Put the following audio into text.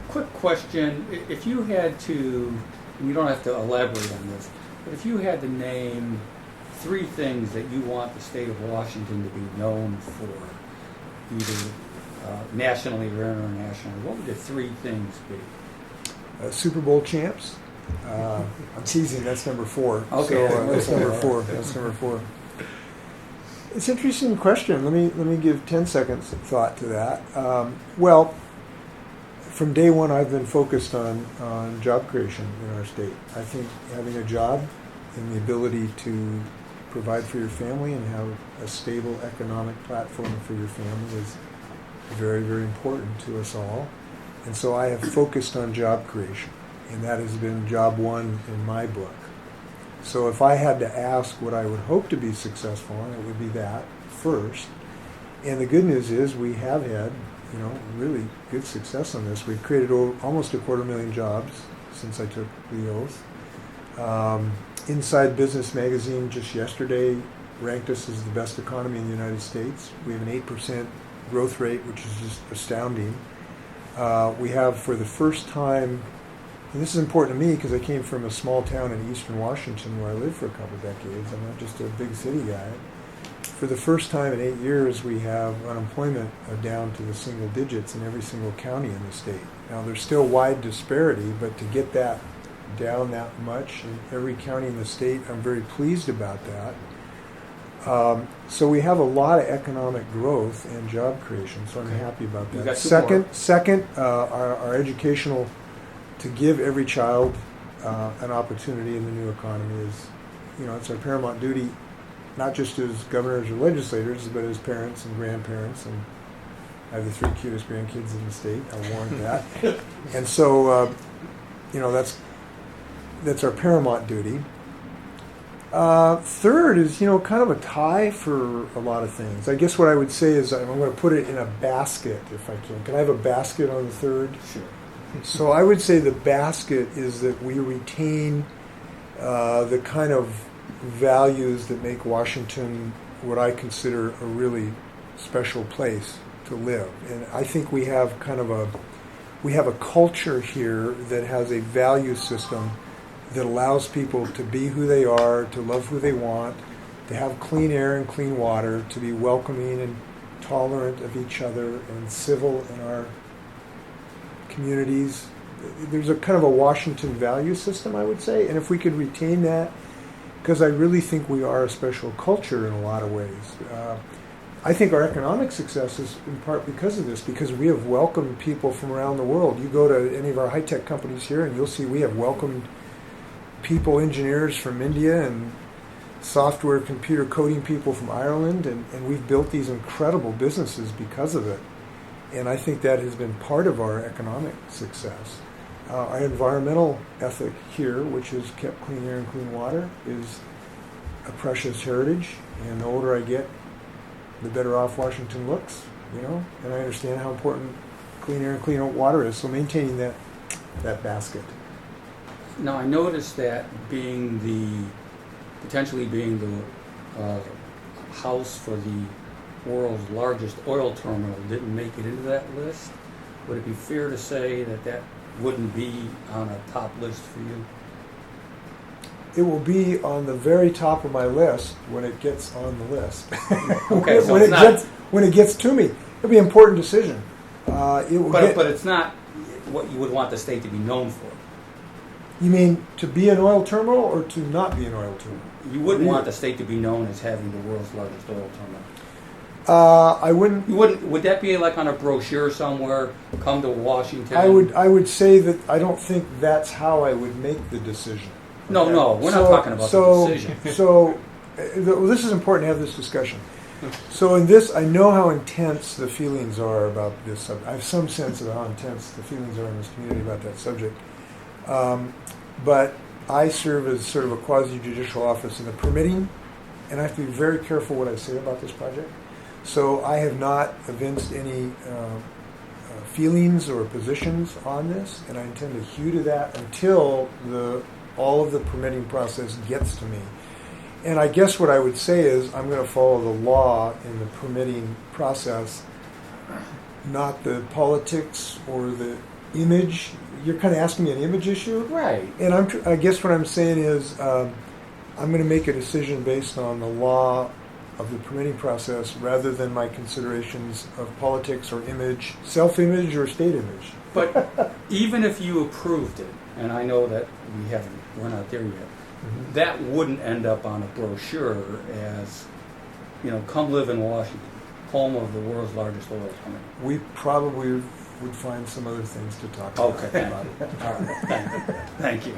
Quick question. If you had to, and you don't have to elaborate on this, but if you had to name 3 things that you want the state of Washington to be known for, either nationally or internationally, what would the 3 things be? Super Bowl champs. I'm teasing. That's number 4. Okay. So, that's number 4. That's number 4. It's an interesting question. Let me give 10 seconds of thought to that. Well, from day one, I've been focused on job creation in our state. I think having a job and the ability to provide for your family and have a stable economic platform for your family is very, very important to us all. And so I have focused on job creation, and that has been job 1 in my book. So if I had to ask what I would hope to be successful in, it would be that first. And the good news is we have had, really good success on this. We've created almost 250,000 jobs since I took the oath. Inside Business Magazine just yesterday ranked us as the best economy in the United States. We have an 8% growth rate, which is just astounding. We have, for the first time, and this is important to me because I came from a small town in eastern Washington where I lived for a couple of decades. I'm not just a big city guy. For the first time in 8 years, we have unemployment down to the single digits in every single county in the state. Now, there's still wide disparity, but to get that down that much in every county in the state, I'm very pleased about that. So we have a lot of economic growth and job creation, so I'm happy about that. Second, our educational, to give every child an opportunity in the new economy is, it's our paramount duty, not just as governors or legislators, but as parents and grandparents. And I have the 3 cutest grandkids in the state. I warned that. And so, that's our paramount duty. Third is, kind of a tie for a lot of things. I guess what I would say is I'm going to put it in a basket, if I can. Can I have a basket on the third? Sure. So I would say the basket is that we retain the kind of values that make Washington what I consider a really special place to live. And I think we have a culture here that has a value system that allows people to be who they are, to love who they want, to have clean air and clean water, to be welcoming and tolerant of each other and civil in our communities. There's a kind of a Washington value system, I would say, and if we could retain that, because I really think we are a special culture in a lot of ways. I think our economic success is in part because of this, because we have welcomed people from around the world. You go to any of our high-tech companies here and you'll see we have welcomed people, engineers from India and software computer coding people from Ireland, and we've built these incredible businesses because of it. And I think that has been part of our economic success. Our environmental ethic here, which has kept clean air and clean water, is a precious heritage. And the older I get, the better off Washington looks, And I understand how important clean air and clean water is. So maintaining that basket. Now, I noticed that potentially being the house for the world's largest oil terminal didn't make it into that list. Would it be fair to say that wouldn't be on a top list for you? It will be on the very top of my list when it gets on the list. Okay, so when it gets to me, it'll be an important decision. But it's not what you would want the state to be known for. You mean to be an oil terminal or to not be an oil terminal? You wouldn't want the state to be known as having the world's largest oil terminal. I wouldn't. You wouldn't. Would that be like on a brochure somewhere? Come to Washington. I would say that I don't think that's how I would make the decision. No, we're not talking about the decision. This is important to have this discussion. So in this, I know how intense the feelings are about this subject. I have some sense of how intense the feelings are in this community about that subject. But I serve as sort of a quasi-judicial office in the permitting, and I have to be very careful what I say about this project. So I have not evinced any feelings or positions on this, and I intend to hew to that until all of the permitting process gets to me. And I guess what I would say is I'm going to follow the law in the permitting process not the politics or the image. You're kind of asking me an image issue, Right. and I guess what I'm saying is I'm going to make a decision based on the law of the permitting process rather than my considerations of politics or image, self-image or state image. But even if you approved it, and I know that we're not there yet, Mm-hmm. that wouldn't end up on a brochure as, come live in Washington, home of the world's largest oil company. We probably would find some other things to talk about. Okay. All right. Thank you.